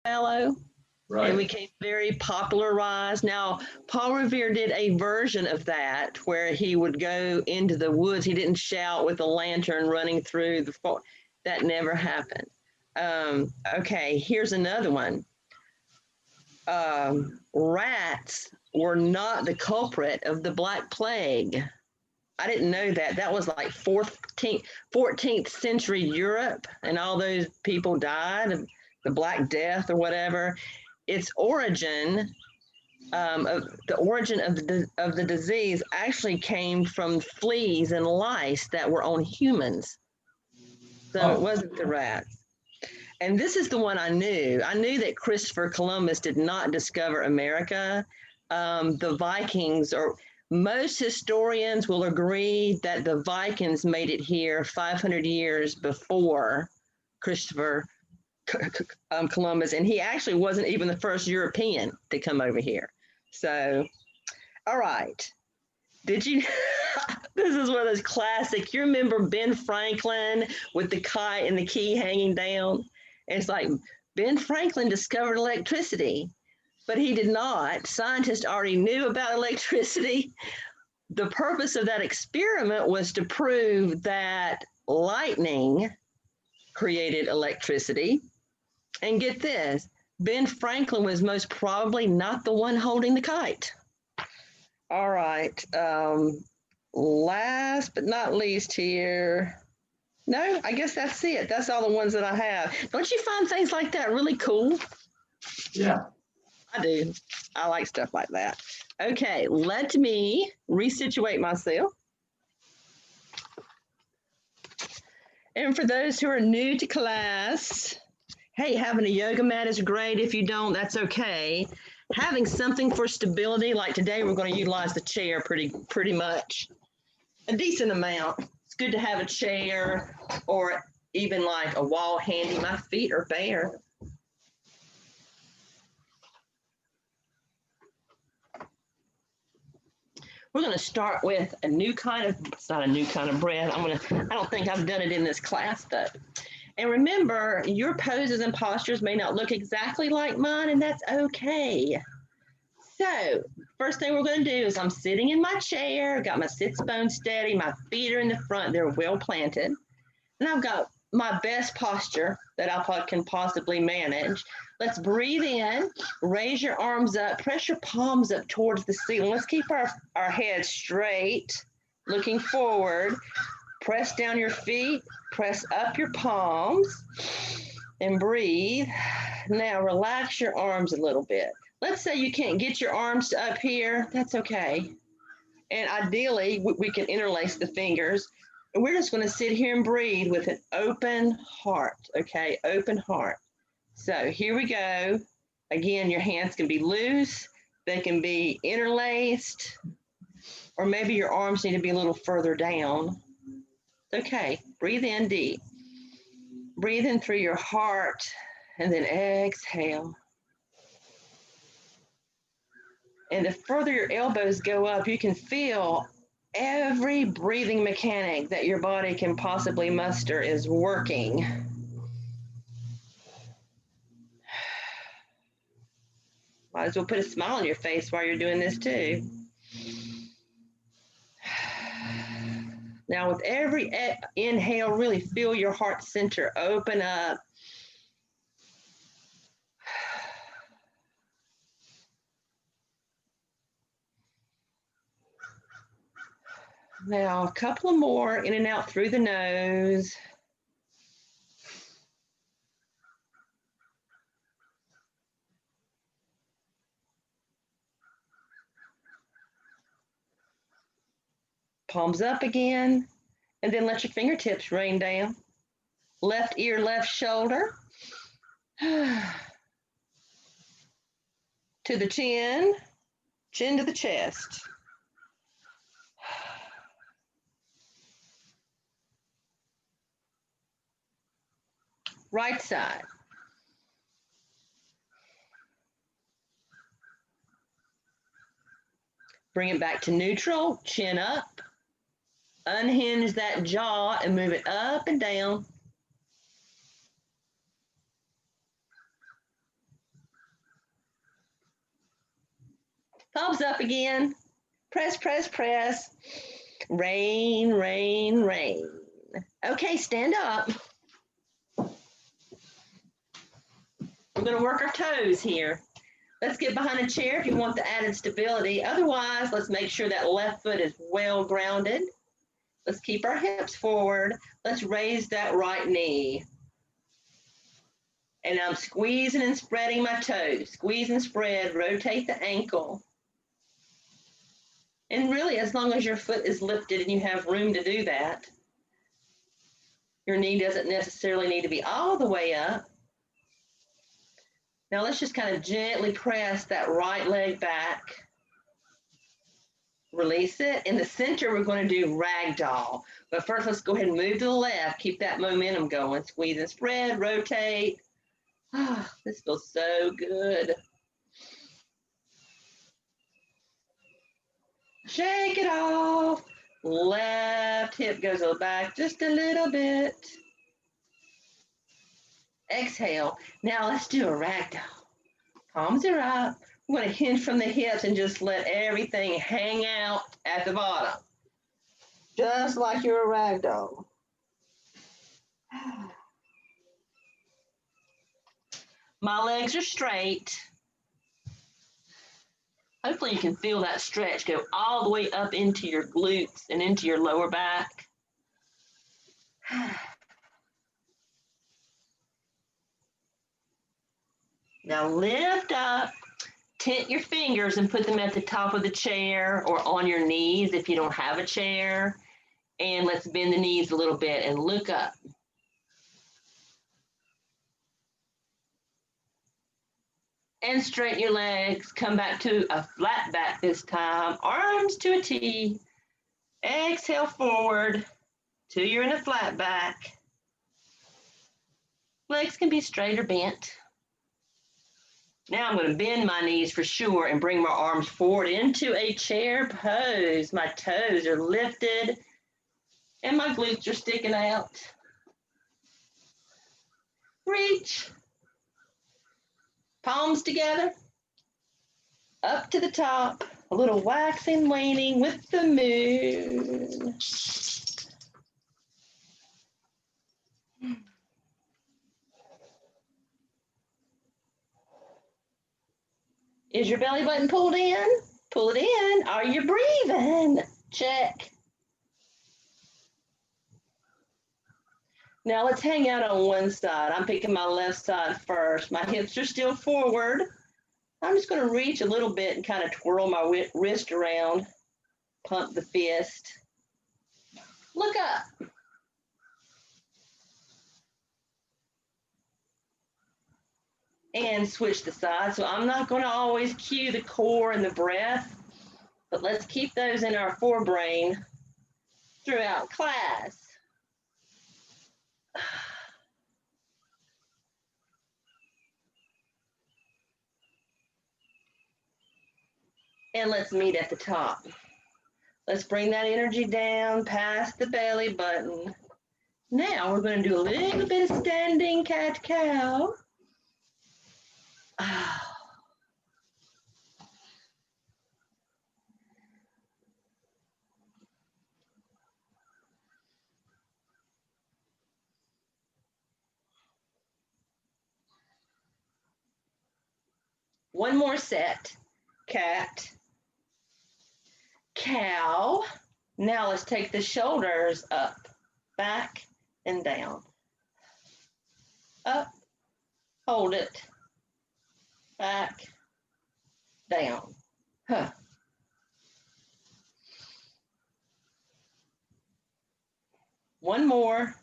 fellow and Right. became very popularized. Now, Paul Revere did a version of that where he would go into the woods. He didn't shout with a lantern running through the forest. That never happened. Okay, here's another one. Rats were not the culprit of the Black Plague. I didn't know that. That was like 14th century Europe, and all those people died of the Black Death or whatever. Its origin, the origin of the disease actually came from fleas and lice that were on humans. So it Oh, wasn't the rats. And this is the one I knew. I knew that Christopher Columbus did not discover America. The Vikings, or most historians will agree that the Vikings made it here 500 years before Christopher Columbus, and he actually wasn't even the first European to come over here. So, all right. Did you? This is one of those classic. You remember Ben Franklin with the kite and the key hanging down? And it's like Ben Franklin discovered electricity, but he did not. Scientists already knew about electricity. The purpose of that experiment was to prove that lightning created electricity. And get this, Ben Franklin was most probably not the one holding the kite. All right. Last but not least here. No, I guess that's it. That's all the ones that I have. Don't you find things like that really cool? yeah. I do. I like stuff like that. Okay, let me resituate myself. And for those who are new to class, hey, having a yoga mat is great. If you don't, that's okay. Having something for stability, like today, we're going to utilize the chair pretty much a decent amount. It's good to have a chair or even like a wall handy. My feet are bare. We're going to start with a new kind of, it's not a new kind of breath. I don't think I've done it in this class though. And remember, your poses and postures may not look exactly like mine, and that's okay. So, first thing we're going to do is I'm sitting in my chair, got my sits bones steady, my feet are in the front, they're well planted, and I've got my best posture that I can possibly manage. Let's breathe in, raise your arms up, press your palms up towards the ceiling. Let's keep our head straight, looking forward. Press down your feet, press up your palms, and breathe. Now relax your arms a little bit. Let's say you can't get your arms up here, that's okay. And ideally, we can interlace the fingers. And we're just going to sit here and breathe with an open heart, okay? Open heart. So here we go. Again, your hands can be loose, they can be interlaced, or maybe your arms need to be a little further down. Okay, breathe in deep. Breathe in through your heart and then exhale. And the further your elbows go up, you can feel every breathing mechanic that your body can possibly muster is working. Might as well put a smile on your face while you're doing this too. Now, with every inhale, really feel your heart center open up. Now, a couple more in and out through the nose. Palms up again, and then let your fingertips rain down. Left ear, left shoulder. To the chin, chin to the chest. Right side. Bring it back to neutral, chin up. Unhinge that jaw and move it up and down. Palms up again. Press, press, press. Rain, rain, rain. Okay, stand up. We're going to work our toes here. Let's get behind a chair if you want the added stability. Otherwise, let's make sure that left foot is well grounded. Let's keep our hips forward. Let's raise that right knee. And I'm squeezing and spreading my toes. Squeeze and spread, rotate the ankle. And really, as long as your foot is lifted and you have room to do that, your knee doesn't necessarily need to be all the way up. Now let's just kind of gently press that right leg back. Release it. In the center, we're going to do ragdoll. But first, let's go ahead and move to the left. Keep that momentum going. Squeeze and spread, rotate. Ah, this feels so good. Shake it off. Left hip goes back just a little bit. Exhale. Now let's do a ragdoll. Palms are up. We're going to hinge from the hips and just let everything hang out at the bottom. Just like you're a ragdoll. My legs are straight. Hopefully you can feel that stretch go all the way up into your glutes and into your lower back. Now lift up, tent your fingers and put them at the top of the chair or on your knees if you don't have a chair. And let's bend the knees a little bit and look up. And straighten your legs. Come back to a flat back this time. Arms to a T. Exhale forward till you're in a flat back. Legs can be straight or bent. Now I'm going to bend my knees for sure and bring my arms forward into a chair pose. My toes are lifted and my glutes are sticking out. Reach. Palms together. Up to the top. A little waxing, waning with the moon. Is your belly button pulled in? Pull it in. Are you breathing? Check. Now let's hang out on one side. I'm picking my left side first. My hips are still forward. I'm just going to reach a little bit and kind of twirl my wrist around. Pump the fist. Look up. And switch the side. So I'm not going to always cue the core and the breath, but let's keep those in our forebrain throughout class. And let's meet at the top. Let's bring that energy down past the belly button. Now we're going to do a little bit of standing cat-cow. One more set. Cat, cow. Now let's take the shoulders up, back, and down. Up, hold it, back, down. Huh. One more.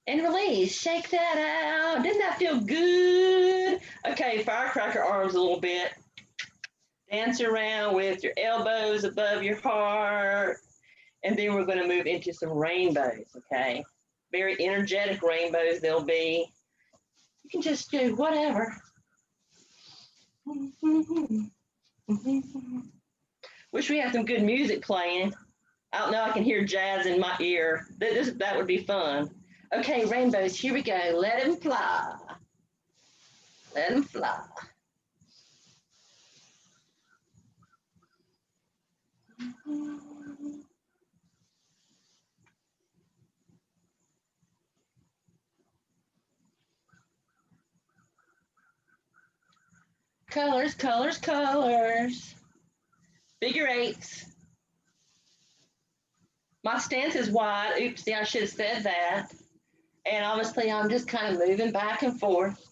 And release. Shake that out. Didn't that feel good? Okay, firecracker arms a little bit. Dance around with your elbows above your heart. And then we're going to move into some rainbows, okay? Very energetic rainbows they'll be. You can just do whatever. Wish we had some good music playing. I don't know, I can hear jazz in my ear. That would be fun. Okay, rainbows, here we go. Let them fly. Let them fly. Colors, colors, colors. Figure eights. My stance is wide. Oopsie, I should have said that. And obviously, I'm just kind of moving back and forth.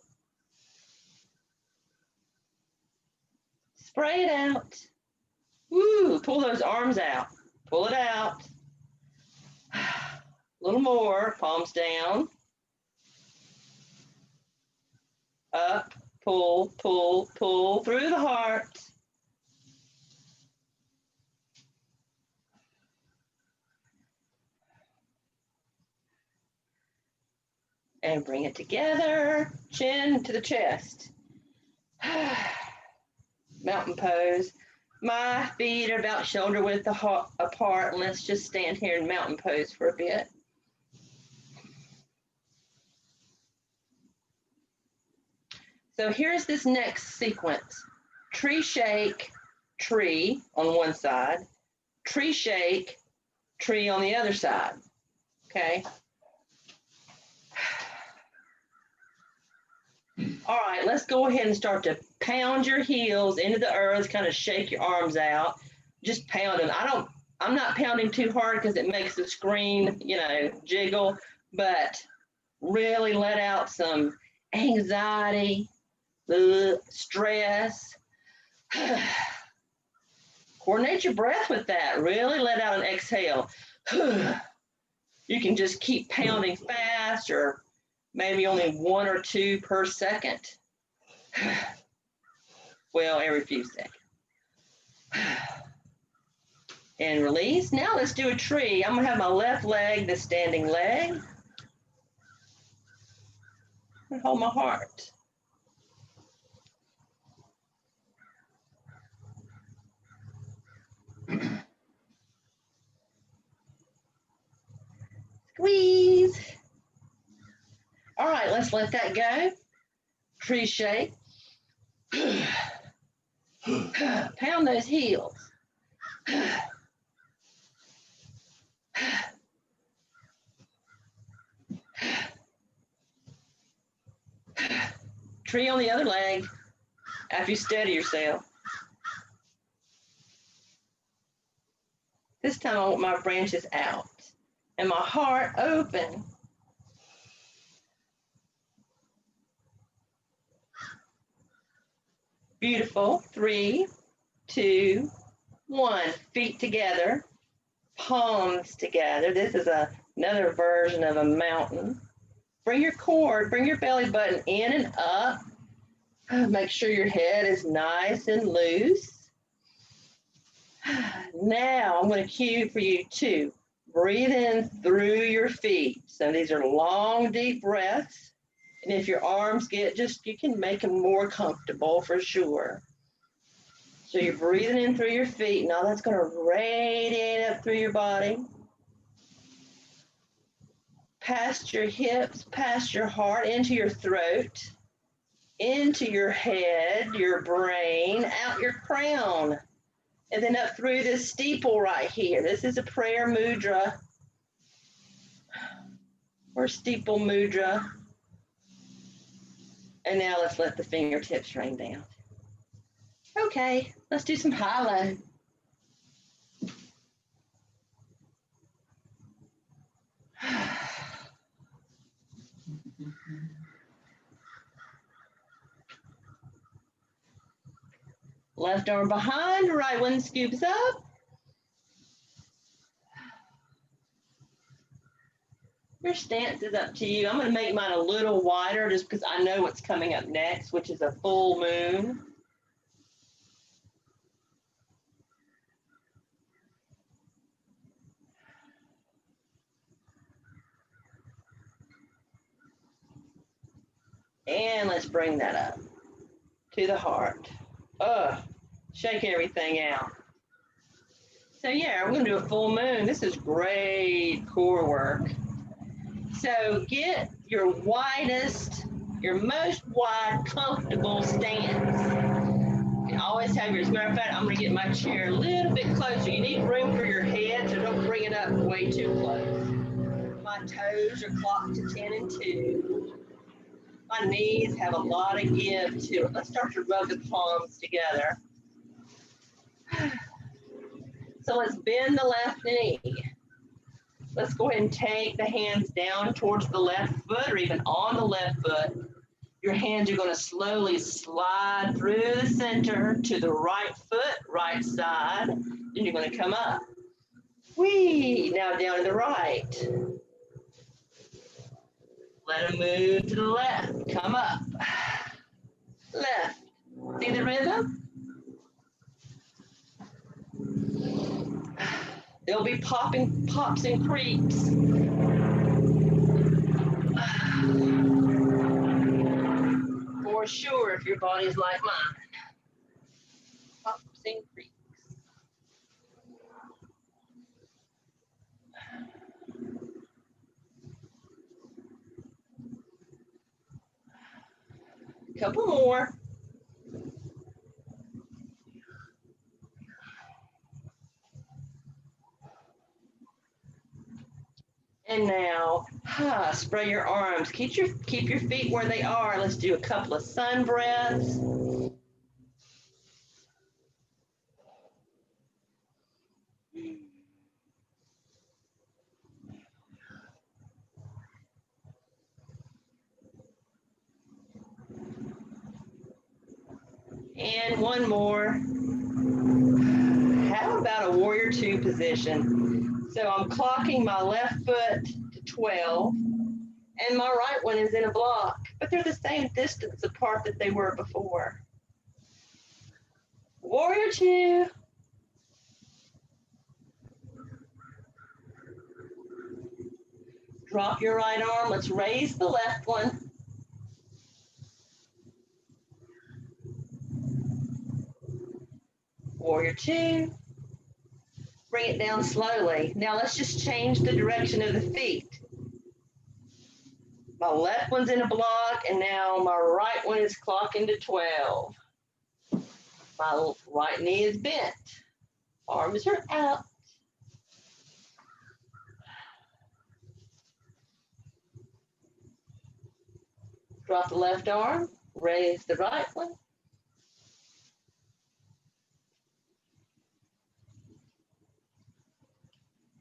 Spray it out. Woo, pull those arms out. Pull it out. A little more, palms down. Up, pull, pull, pull through the heart. And bring it together, chin to the chest. Mountain pose. My feet are about shoulder width apart, and let's just stand here in mountain pose for a bit. So here's this next sequence. Tree shake, tree on one side, tree shake, tree on the other side, okay? All right, let's go ahead and start to pound your heels into the earth, kind of shake your arms out. Just pound them. I'm not pounding too hard because it makes the screen, jiggle, but really let out some anxiety, stress. Coordinate your breath with that. Really let out an exhale. You can just keep pounding fast or maybe only 1 or 2 per second. Well, every few seconds. And release. Now let's do a tree. I'm gonna have my left leg, the standing leg. And hold my heart. Squeeze. All right, let's let that go. Tree shake. Pound those heels. Tree on the other leg after you steady yourself. This time I want my branches out and my heart open. Beautiful. 3, 2, 1. Feet together, palms together. This is another version of a mountain. Bring your core, bring your belly button in and up. Make sure your head is nice and loose. Now I'm going to cue for you to breathe in through your feet. So these are long, deep breaths. And if your arms you can make them more comfortable for sure. So you're breathing in through your feet. Now that's going to radiate up through your body. Past your hips, past your heart, into your throat, into your head, your brain, out your crown. And then up through this steeple right here. This is a prayer mudra or steeple mudra. And now let's let the fingertips rain down. Okay, let's do some high-low. Left arm behind, right one scoops up. Your stance is up to you. I'm going to make mine a little wider just because I know what's coming up next, which is a full moon. And let's bring that up to the heart. Shake everything out. So yeah, we're going to do a full moon. This is great core work. So get your widest, your most wide, comfortable stance. And always have your, as a matter of fact, I'm going to get my chair a little bit closer. You need room for your head, so don't bring it up way too close. My toes are clocked to 10 and 2. My knees have a lot of give to it. Let's start to rub the palms together. So let's bend the left knee. Let's go ahead and take the hands down towards the left foot or even on the left foot. Your hands are going to slowly slide through the center to the right foot, right side. Then you're going to come up. Whee! Now down to the right. Let them move to the left. Come up. Left. See the rhythm? There'll be pops and creaks. For sure, if your body's like mine. Pops and creaks. Couple more. And now, spray your arms. Keep your feet where they are. Let's do a couple of sun breaths. And one more. How about a warrior two position? So I'm clocking my left foot to 12 and my right one is in a block, but they're the same distance apart that they were before. Warrior two. Drop your right arm. Let's raise the left one. Warrior two. Bring it down slowly. Now let's just change the direction of the feet. My left one's in a block, and now my right one is clocking to 12. My right knee is bent. Arms are out. Drop the left arm, raise the right one.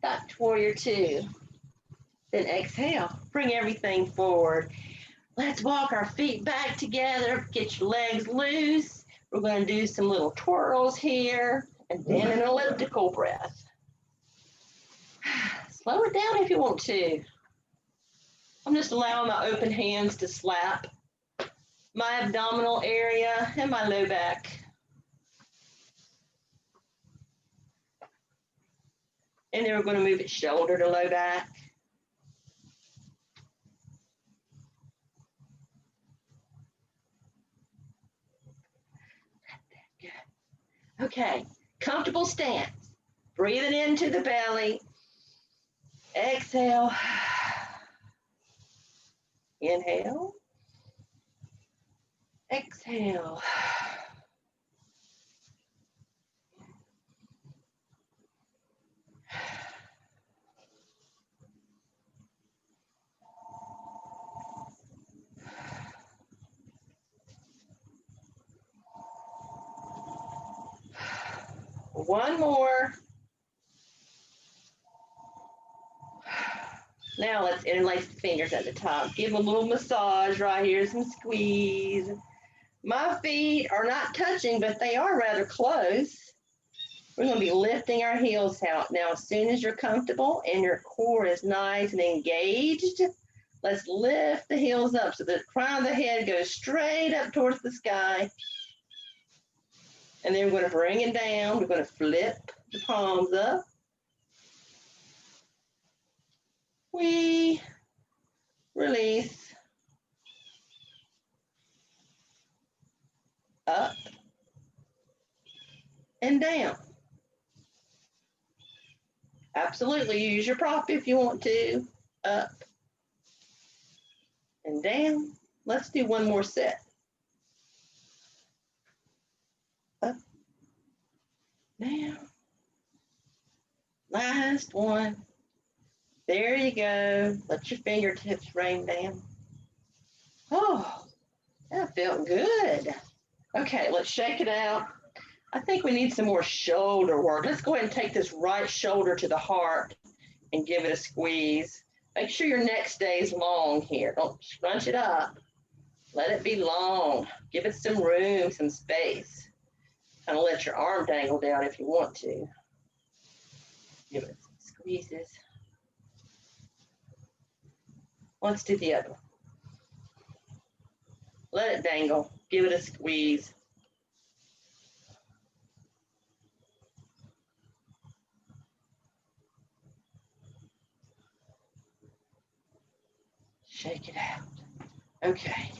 Back to warrior two. Then exhale, bring everything forward. Let's walk our feet back together, get your legs loose. We're going to do some little twirls here, and then an elliptical breath. Slow it down if you want to. I'm just allowing my open hands to slap my abdominal area and my low back. And then we're going to move it shoulder to low back. Okay, comfortable stance. Breathing into the belly. Exhale. Inhale. Exhale. One more. Now let's interlace the fingers at the top. Give a little massage right here, some squeeze. My feet are not touching, but they are rather close. We're going to be lifting our heels out. Now, as soon as you're comfortable and your core is nice and engaged, let's lift the heels up so the crown of the head goes straight up towards the sky. And then we're going to bring it down. We're going to flip the palms up. We release. Up and down. Absolutely, use your prop if you want to. Up and down. Let's do one more set. Now, last one. There you go. Let your fingertips rain down. Oh, that felt good. Okay, let's shake it out. I think we need some more shoulder work. Let's go ahead and take this right shoulder to the heart and give it a squeeze. Make sure your neck stays long here. Don't scrunch it up. Let it be long. Give it some room, some space. Kind of let your arm dangle down if you want to. Give it some squeezes. Let's do the other one. Let it dangle. Give it a squeeze. Shake it out. Okay.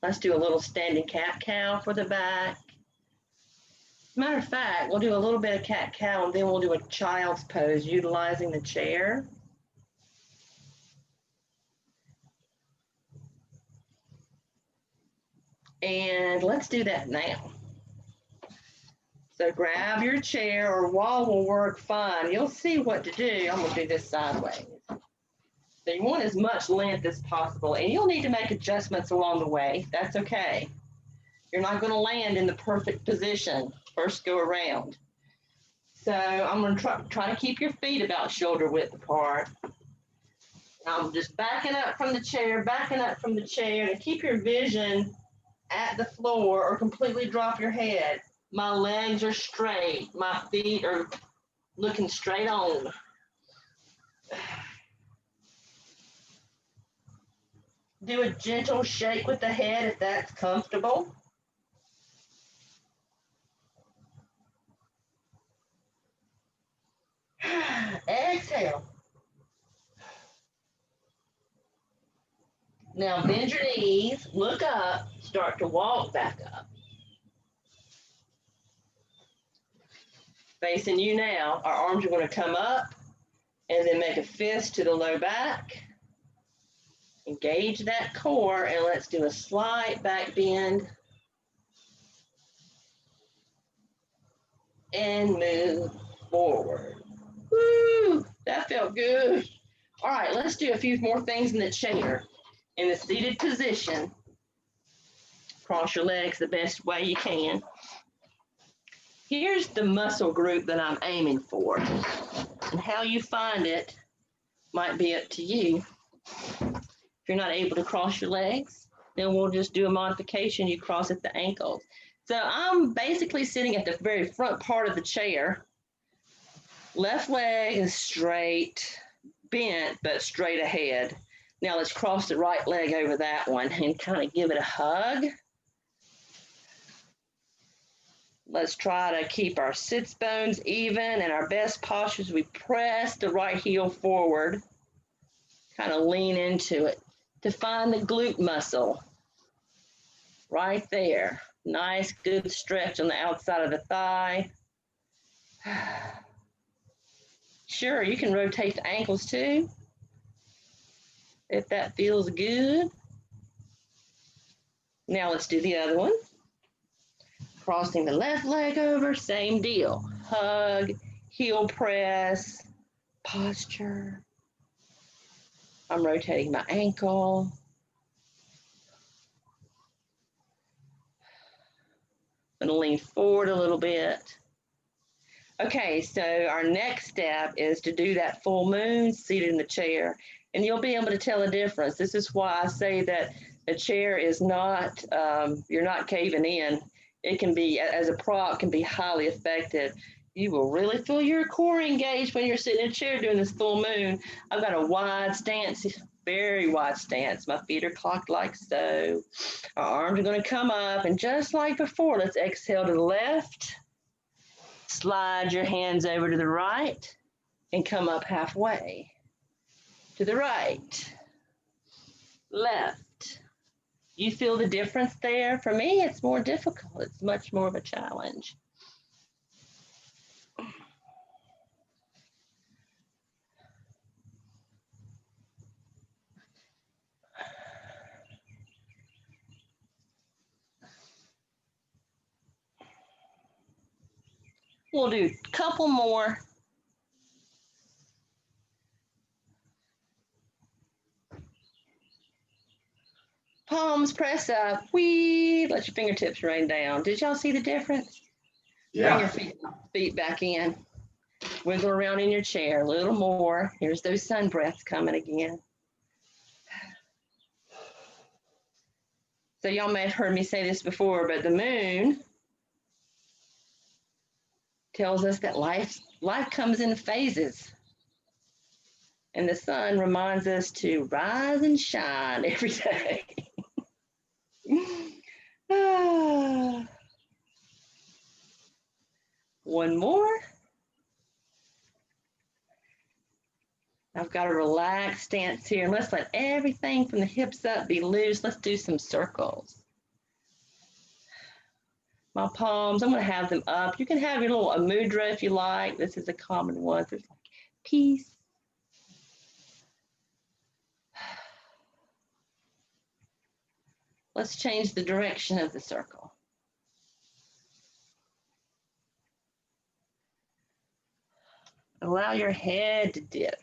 Let's do a little standing cat-cow for the back. Matter of fact, we'll do a little bit of cat-cow and then we'll do a child's pose utilizing the chair. And let's do that now. So grab your chair, or wall will work fine. You'll see what to do. I'm gonna do this sideways. So you want as much length as possible, and you'll need to make adjustments along the way. That's okay. You're not gonna land in the perfect position first go around. So I'm gonna try to keep your feet about shoulder width apart. I'm just backing up from the chair, and keep your vision at the floor or completely drop your head. My legs are straight. My feet are looking straight on. Do a gentle shake with the head if that's comfortable. Exhale. Now bend your knees, look up, start to walk back up. Facing you now, our arms are going to come up and then make a fist to the low back. Engage that core and let's do a slight back bend and move forward. Woo, that felt good. All right, let's do a few more things in the chair. In the seated position, cross your legs the best way you can. Here's the muscle group that I'm aiming for, and how you find it might be up to you. If you're not able to cross your legs, then we'll just do a modification. You cross at the ankles. So I'm basically sitting at the very front part of the chair. Left leg is straight, bent, but straight ahead. Now let's cross the right leg over that one and kind of give it a hug. Let's try to keep our sits bones even, and our best posture is we press the right heel forward, kind of lean into it to find the glute muscle right there. Nice, good stretch on the outside of the thigh. Sure, you can rotate the ankles too, if that feels good. Now let's do the other one. Crossing the left leg over, same deal. Hug, heel press, posture. I'm rotating my ankle. I'm gonna lean forward a little bit. Okay, so our next step is to do that full moon seated in the chair, and you'll be able to tell a difference. This is why I say that the chair is not, you're not caving in. It can be, as a prop, can be highly effective. You will really feel your core engaged when you're sitting in a chair doing this full moon. I've got a wide stance, very wide stance. My feet are clocked like so. Our arms are going to come up, and just like before, let's exhale to the left. Slide your hands over to the right and come up halfway. To the right, left. You feel the difference there? For me, it's more difficult. It's much more of a challenge. We'll do a couple more. Palms press up. Whee! Let your fingertips rain down. Did y'all see the difference? Yeah. Bring your feet back in. Wiggle around in your chair a little more. Here's those sun breaths coming again. So y'all may have heard me say this before, but the moon tells us that life comes in phases. And the sun reminds us to rise and shine every day. One more. I've got a relaxed stance here. Let's let everything from the hips up be loose. Let's do some circles. My palms, I'm going to have them up. You can have your little mudra if you like. This is a common one. There's like peace. Let's change the direction of the circle. Allow your head to dip.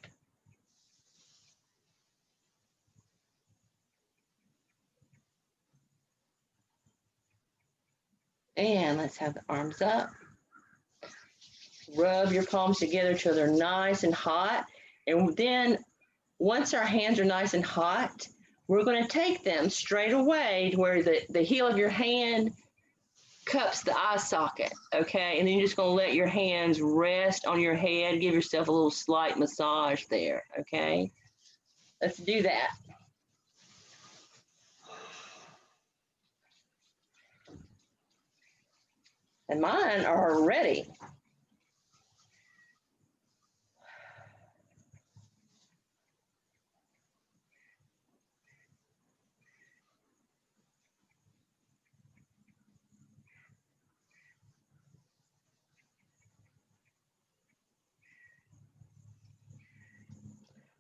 And let's have the arms up. Rub your palms together till they're nice and hot. And then once our hands are nice and hot, we're going to take them straight away to where the heel of your hand cups the eye socket, okay? And then you're just going to let your hands rest on your head. Give yourself a little slight massage there, okay? Let's do that. And mine are ready.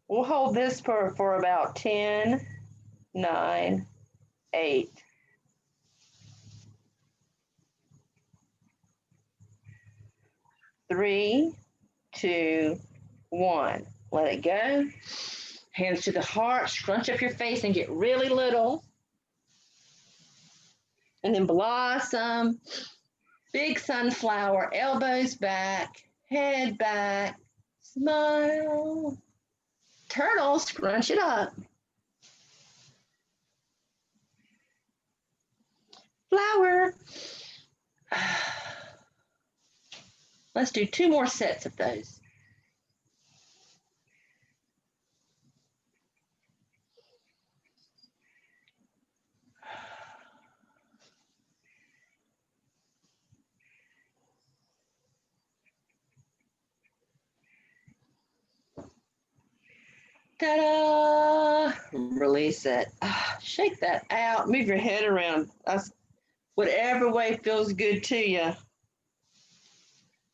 We'll hold this for about 10, 9, 8. 3, 2, 1. Let it go. Hands to the heart, scrunch up your face and get really little. And then blossom, big sunflower, elbows back, head back, smile. Turtle, scrunch it up. Flower. Let's do 2 more sets of those. Ta-da! Release it. Shake that out. Move your head around. Whatever way feels good to you.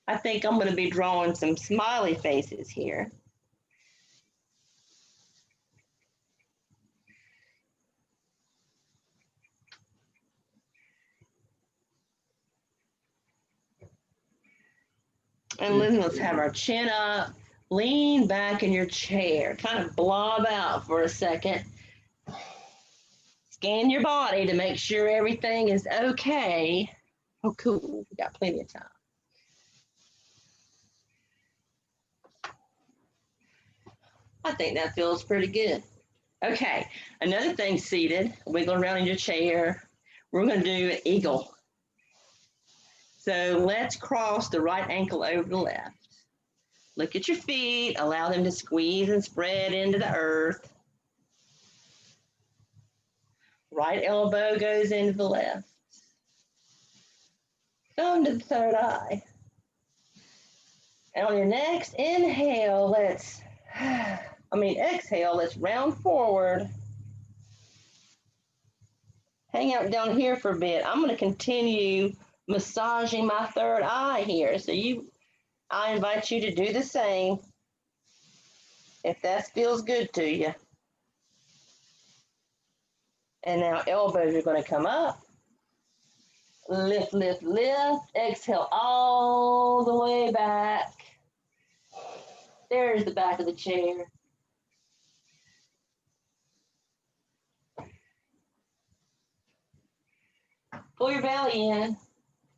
I think I'm going to be drawing some smiley faces here. And then let's have our chin up. Lean back in your chair. Kind of blob out for a second. Scan your body to make sure everything is okay. Oh, cool. We got plenty of time. I think that feels pretty good. Okay, another thing seated, wiggle around in your chair. We're going to do an eagle. So let's cross the right ankle over the left. Look at your feet, allow them to squeeze and spread into the earth. Right elbow goes into the left. Thumb to the third eye. And on your next inhale, exhale, let's round forward. Hang out down here for a bit. I'm going to continue massaging my third eye here. So I invite you to do the same if that feels good to you. And now elbows are going to come up. Lift, lift, lift. Exhale all the way back. There's the back of the chair. Pull your belly in.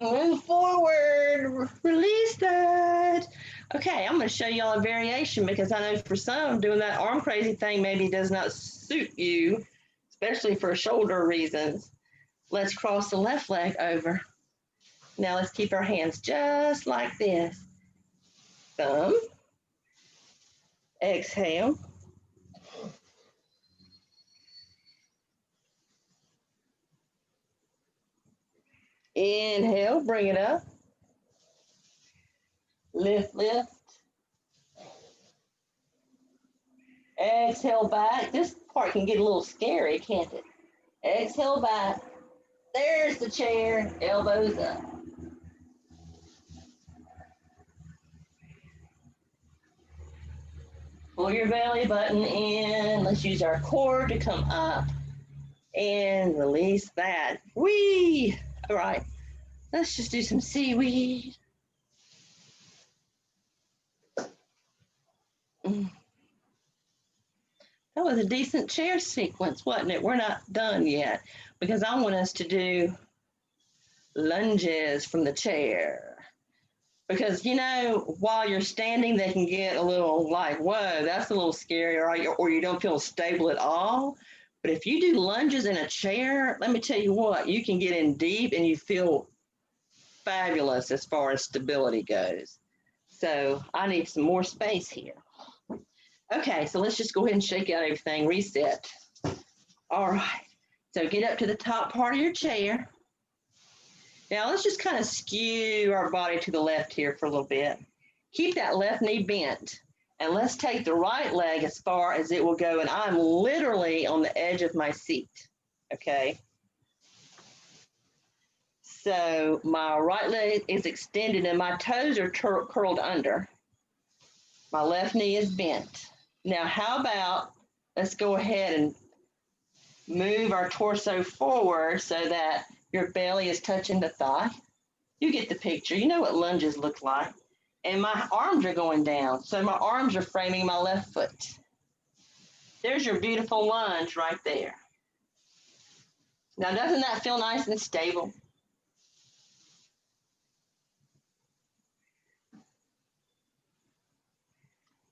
Move forward. Release that. Okay, I'm going to show y'all a variation because I know for some, doing that arm crazy thing maybe does not suit you, especially for shoulder reasons. Let's cross the left leg over. Now let's keep our hands just like this. Thumb. Exhale. Inhale, bring it up. Lift, lift. Exhale back. This part can get a little scary, can't it? Exhale back. There's the chair, elbows up. Pull your belly button in. Let's use our core to come up and release that. Whee! All right, let's just do some seaweed. That was a decent chair sequence, wasn't it? We're not done yet because I want us to do lunges from the chair. Because, you know, while you're standing, they can get a little like, whoa, that's a little scary, or you don't feel stable at all. But if you do lunges in a chair, let me tell you what, you can get in deep and you feel fabulous as far as stability goes. So I need some more space here. Okay, so let's just go ahead and shake out everything, reset. All right, so get up to the top part of your chair. Now let's just kind of skew our body to the left here for a little bit. Keep that left knee bent, and let's take the right leg as far as it will go, and I'm literally on the edge of my seat, okay? So my right leg is extended and my toes are curled under. My left knee is bent. Now, how about let's go ahead and move our torso forward so that your belly is touching the thigh. You get the picture. You know what lunges look like. And my arms are going down. So my arms are framing my left foot. There's your beautiful lunge right there. Now, doesn't that feel nice and stable?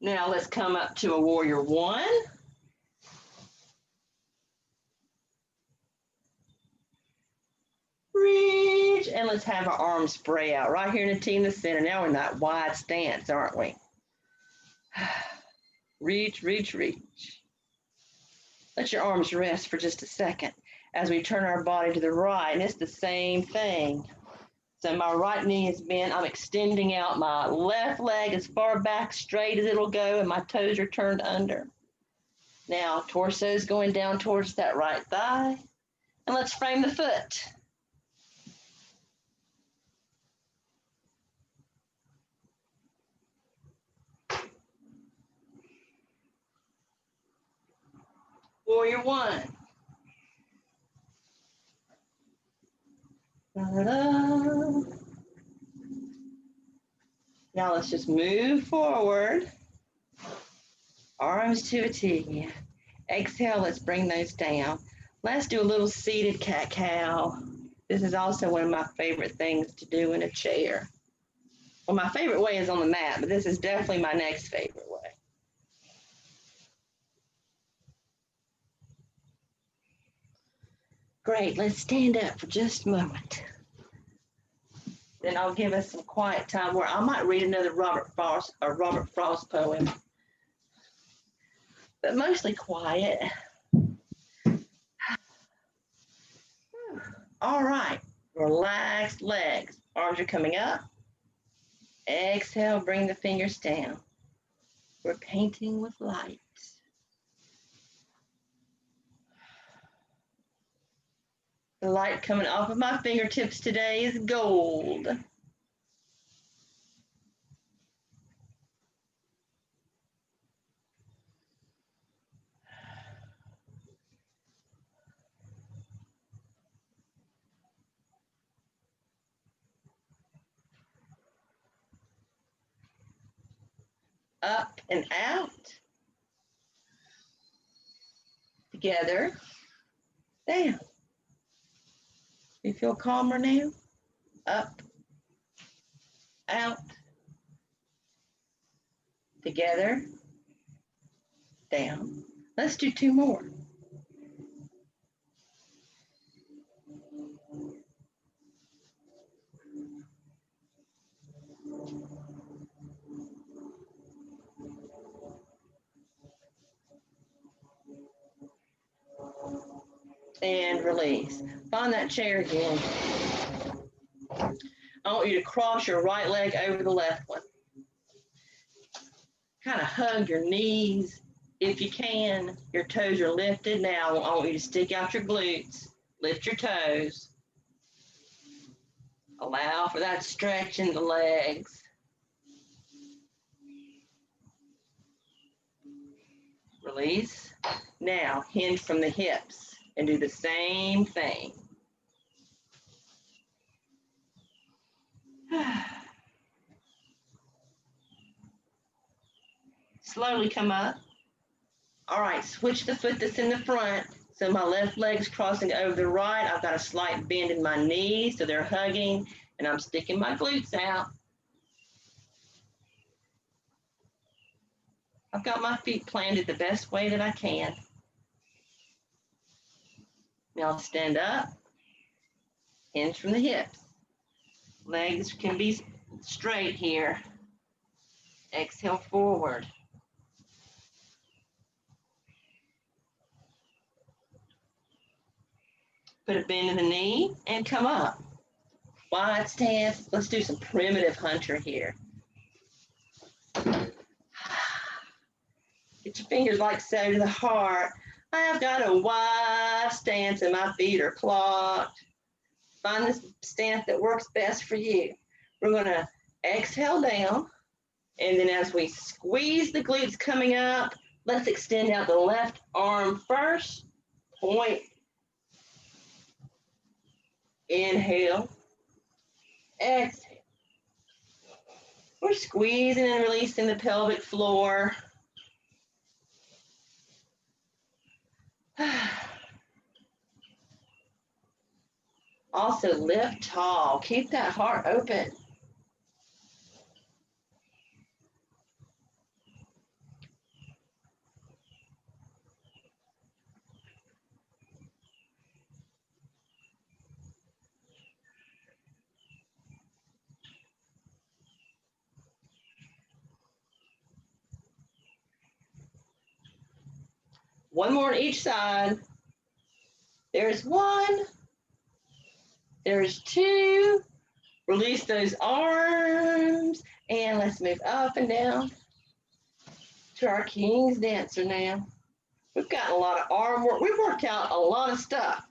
Now let's come up to a warrior one. Reach, and let's have our arms spray out right here in the T in the center. Now we're in that wide stance, aren't we? Reach, reach, reach. Let your arms rest for just a second as we turn our body to the right, and it's the same thing. So my right knee is bent. I'm extending out my left leg as far back straight as it'll go, and my toes are turned under. Now, torso is going down towards that right thigh, and let's frame the foot. Warrior one. Da-da-da. Now let's just move forward. Arms to a T. Exhale, let's bring those down. Let's do a little seated cat-cow. This is also one of my favorite things to do in a chair. Well, my favorite way is on the mat, but this is definitely my next favorite way. Great, let's stand up for just a moment. Then I'll give us some quiet time where I might read another Robert Frost poem, but mostly quiet. All right, relaxed legs. Arms are coming up. Exhale, bring the fingers down. We're painting with light. The light coming off of my fingertips today is gold. up and out, together, down. You feel calmer now? Up, out, together, down. Let's do two more. And release. Find that chair again. I want you to cross your right leg over the left one. Kind of hug your knees if you can. Your toes are lifted. Now I want you to stick out your glutes, lift your toes. Allow for that stretch in the legs. Release. Now hinge from the hips and do the same thing. Slowly come up. All right, switch the foot that's in the front. So my left leg's crossing over the right. I've got a slight bend in my knees, so they're hugging, and I'm sticking my glutes out. I've got my feet planted the best way that I can. Now stand up, hinge from the hips. Legs can be straight here. Exhale forward. Put a bend in the knee and come up. Wide stance. Let's do some primitive hunter here. Get your fingers like so to the heart. I've got a wide stance and my feet are clocked. Find this stance that works best for you. We're going to exhale down. And then as we squeeze the glutes coming up, let's extend out the left arm first. Point. Inhale. Exhale. We're squeezing and releasing the pelvic floor. Also lift tall. Keep that heart open. One more on each side. There's one. There's two. Release those arms. And let's move up and down to our King's Dancer now. We've got a lot of arm work. We've worked out a lot of stuff.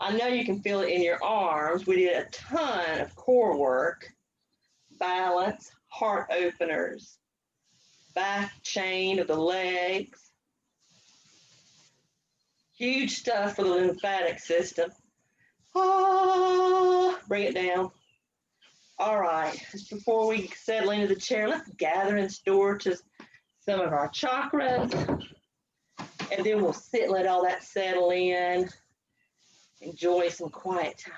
I know you can feel it in your arms. We did a ton of core work, balance, heart openers, back chain of the legs. Huge stuff for the lymphatic system. Bring it down. All right, just before we settle into the chair, let's gather and store to some of our chakras. And then we'll sit and let all that settle in. Enjoy some quiet time.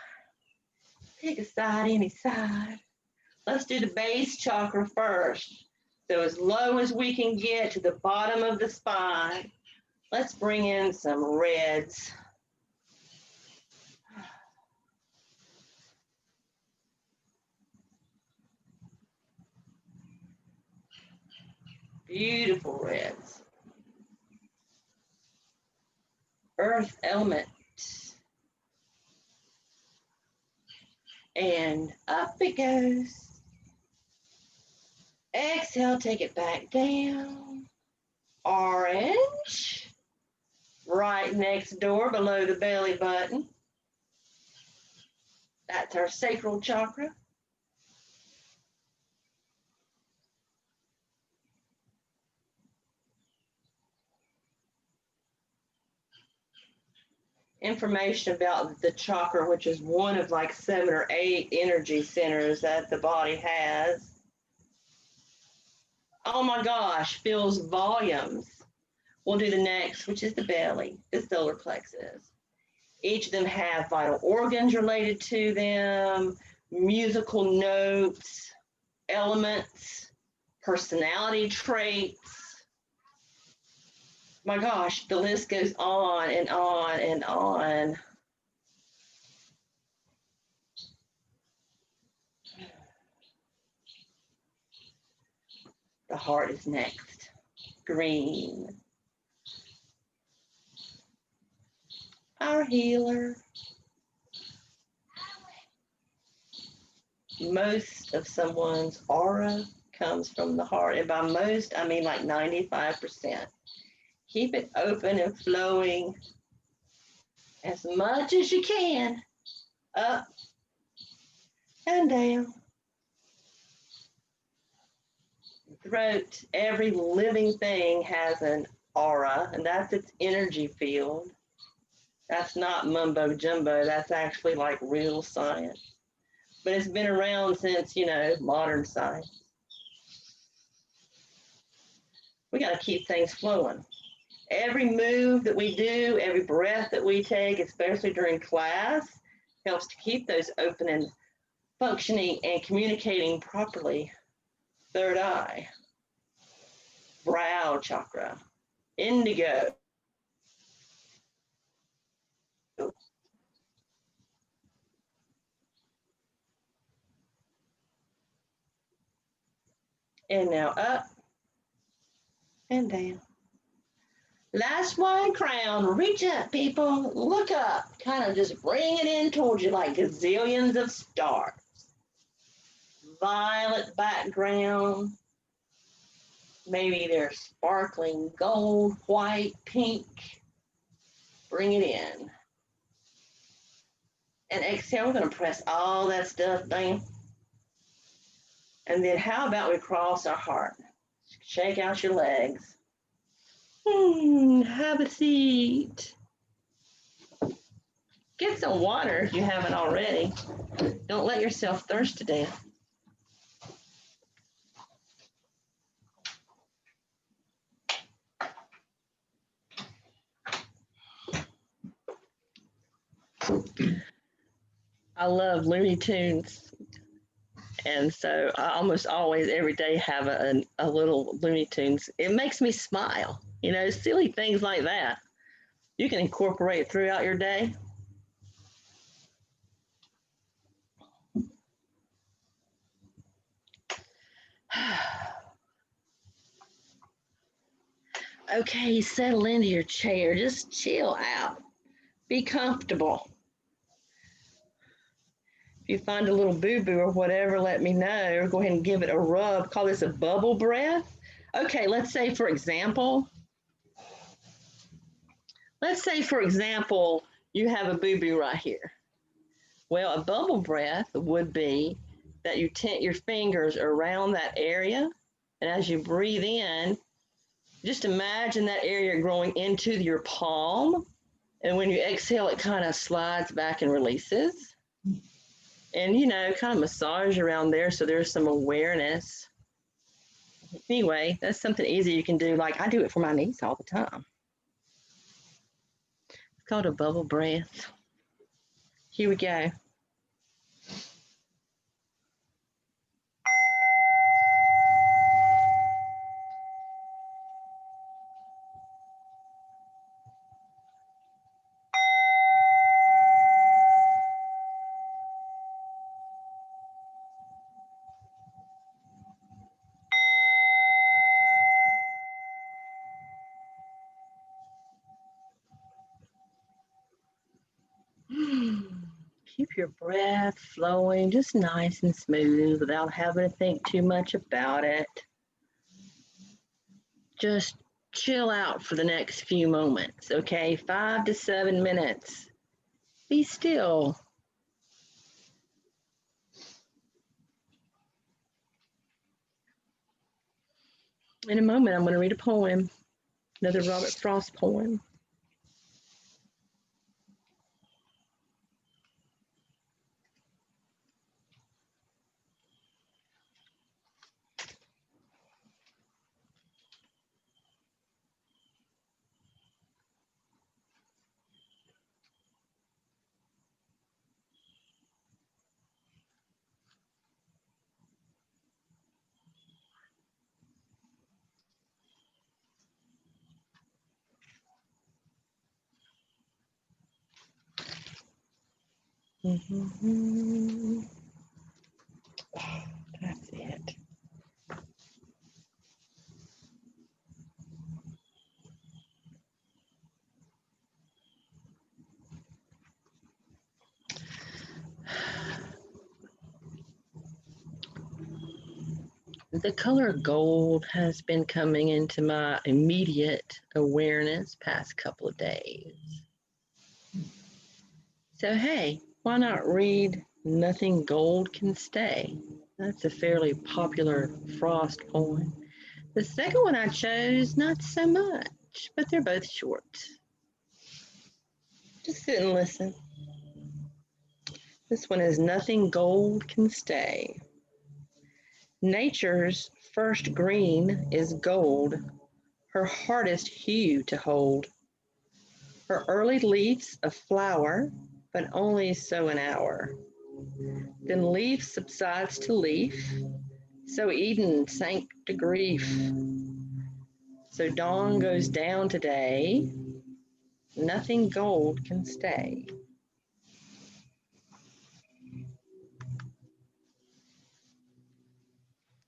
Pick a side, any side. Let's do the base chakra first. So as low as we can get to the bottom of the spine. Let's bring in some reds. Beautiful reds. Earth element. And up it goes. Exhale, take it back down. Orange. Right next door below the belly button. That's our sacral chakra. Information about the chakra, which is one of like 7 or 8 energy centers that the body has. Oh my gosh, fills volumes. We'll do the next, which is the belly, the solar plexus. Each of them have vital organs related to them, musical notes, elements, personality traits. My gosh, the list goes on and on and on. The heart is next. Green. Our healer. Most of someone's aura comes from the heart. And by most, I mean like 95%. Keep it open and flowing as much as you can. Up and down. Throat, every living thing has an aura, and that's its energy field. That's not mumbo jumbo. That's actually like real science. But it's been around since, modern science. We got to keep things flowing. Every move that we do, every breath that we take, especially during class, helps to keep those open and functioning and communicating properly. Third eye, brow chakra, indigo. And now up and down. Last one, crown. Reach up, people. Look up. Kind of just bring it in towards you like gazillions of stars. Violet background. Maybe they're sparkling gold, white, pink. Bring it in. And exhale, we're going to press all that stuff down. And then how about we cross our heart? Shake out your legs. Have a seat. Get some water if you haven't already. Don't let yourself thirst to death. I love Looney Tunes. And so I almost always every day have a little Looney Tunes. It makes me smile. Silly things like that. You can incorporate throughout your day. Okay, settle into your chair. Just chill out. Be comfortable. If you find a little boo-boo or whatever, let me know. Or go ahead and give it a rub. Call this a bubble breath. Okay, let's say for example, you have a boo-boo right here. Well, a bubble breath would be that you tent your fingers around that area, and as you breathe in, just imagine that area growing into your palm, and when you exhale, it kind of slides back and releases. And, kind of massage around there so there's some awareness. Anyway, that's something easy you can do. Like I do it for my niece all the time. It's called a bubble breath. Here we go. Keep your breath flowing just nice and smooth without having to think too much about it. Just chill out for the next few moments, okay? 5 to 7 minutes. Be still. In a moment, I'm going to read a poem, another Robert Frost poem. Mhm. Oh, that's it. The color gold has been coming into my immediate awareness past couple of days. So, hey, why not read Nothing Gold Can Stay? That's a fairly popular Frost poem. The second one I chose, not so much, but they're both short. Just sit and listen. This one is Nothing Gold Can Stay. Nature's first green is gold, her hardest hue to hold. Her early leaves a flower, but only so an hour. Then leaf subsides to leaf, so Eden sank to grief. So dawn goes down today, nothing gold can stay.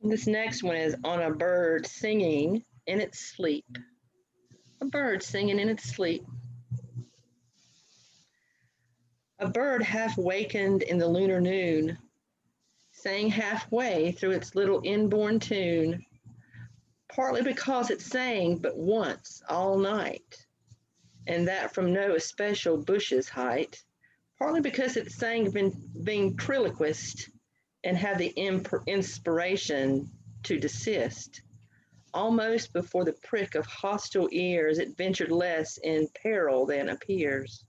This next one is on a bird singing in its sleep. A bird singing in its sleep. A bird half wakened in the lunar noon, sang halfway through its little inborn tune, partly because it sang but once all night, and that from no especial bush's height, partly because it sang ventriloquist and had the inspiration to desist. Almost before the prick of hostile ears, it ventured less in peril than appears.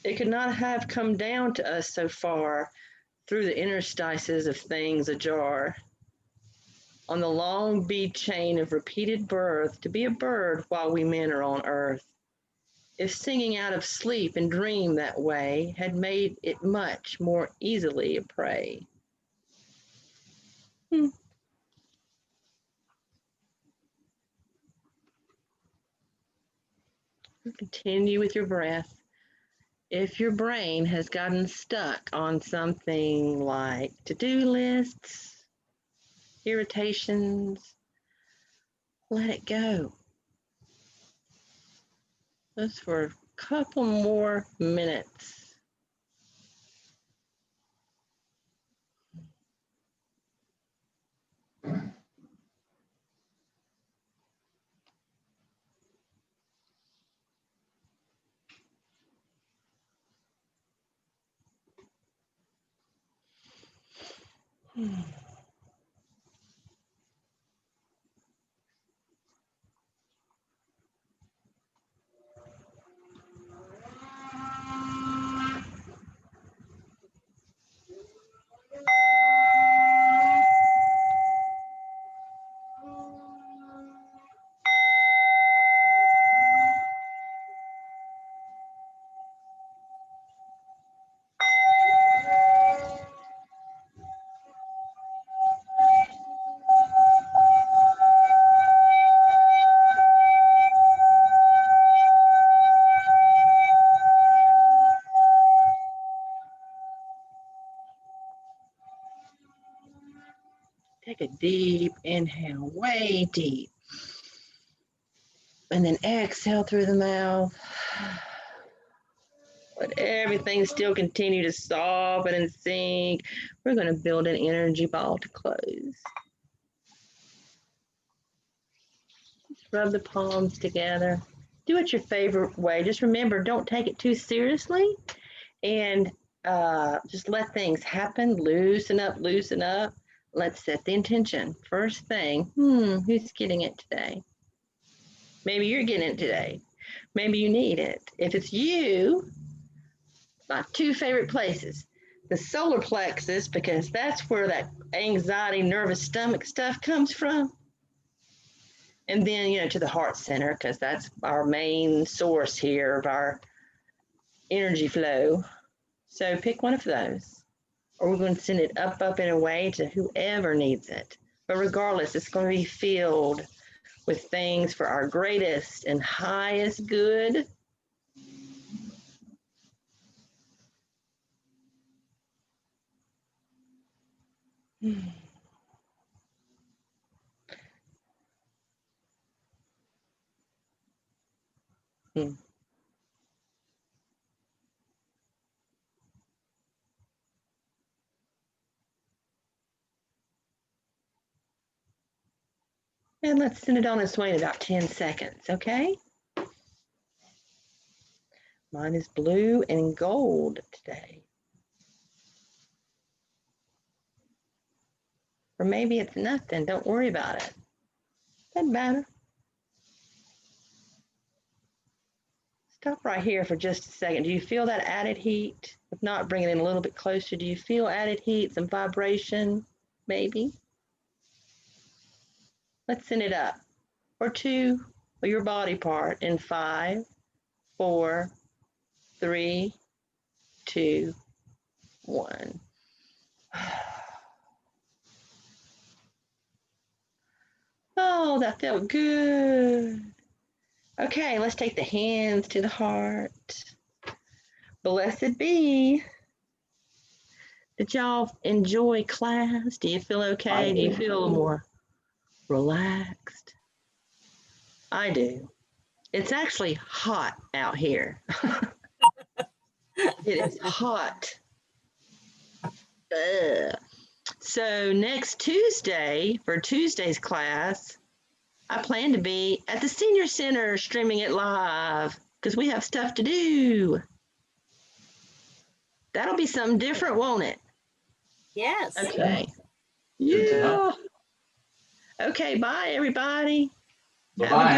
It could not have come down to us so far through the interstices of things ajar. On the long bead chain of repeated birth, to be a bird while we men are on earth. If singing out of sleep and dream that way had made it much more easily a prey. Hmm. Continue with your breath. If your brain has gotten stuck on something like to-do lists, irritations, let it go. Just for a couple more minutes. Hmm. Take a deep inhale, way deep. And then exhale through the mouth. Let everything still continue to soften and sink. We're going to build an energy ball to close. Rub the palms together. Do it your favorite way. Just remember, don't take it too seriously. And just let things happen. Loosen up, loosen up. Let's set the intention. First thing, who's getting it today? Maybe you're getting it today. Maybe you need it. If it's you, my two favorite places, the solar plexus, because that's where that anxiety, nervous stomach stuff comes from. And then, to the heart center, because that's our main source here of our energy flow. So pick one of those, or we're going to send it up, up, and away to whoever needs it. But regardless, it's going to be filled with things for our greatest and highest good. And let's send it on its way in about 10 seconds, okay? Mine is blue and gold today. Or maybe it's nothing. Don't worry about it. Doesn't matter. Stop right here for just a second. Do you feel that added heat? If not, bring it in a little bit closer. Do you feel added heat, some vibration? Maybe. Let's send it up. Or two, or your body part in 5, 4, 3, 2, 1. Oh, that felt good. Okay, let's take the hands to the heart. Blessed be. Did y'all enjoy class? Do you feel okay? Do you feel more relaxed? I do. It's actually hot out here. It is hot. Ugh. So next Tuesday, for Tuesday's class, I plan to be at the Senior Center streaming it live because we have stuff to do. That'll be something different, won't it? Yes. Okay. Yeah. Okay, bye everybody. Bye-bye.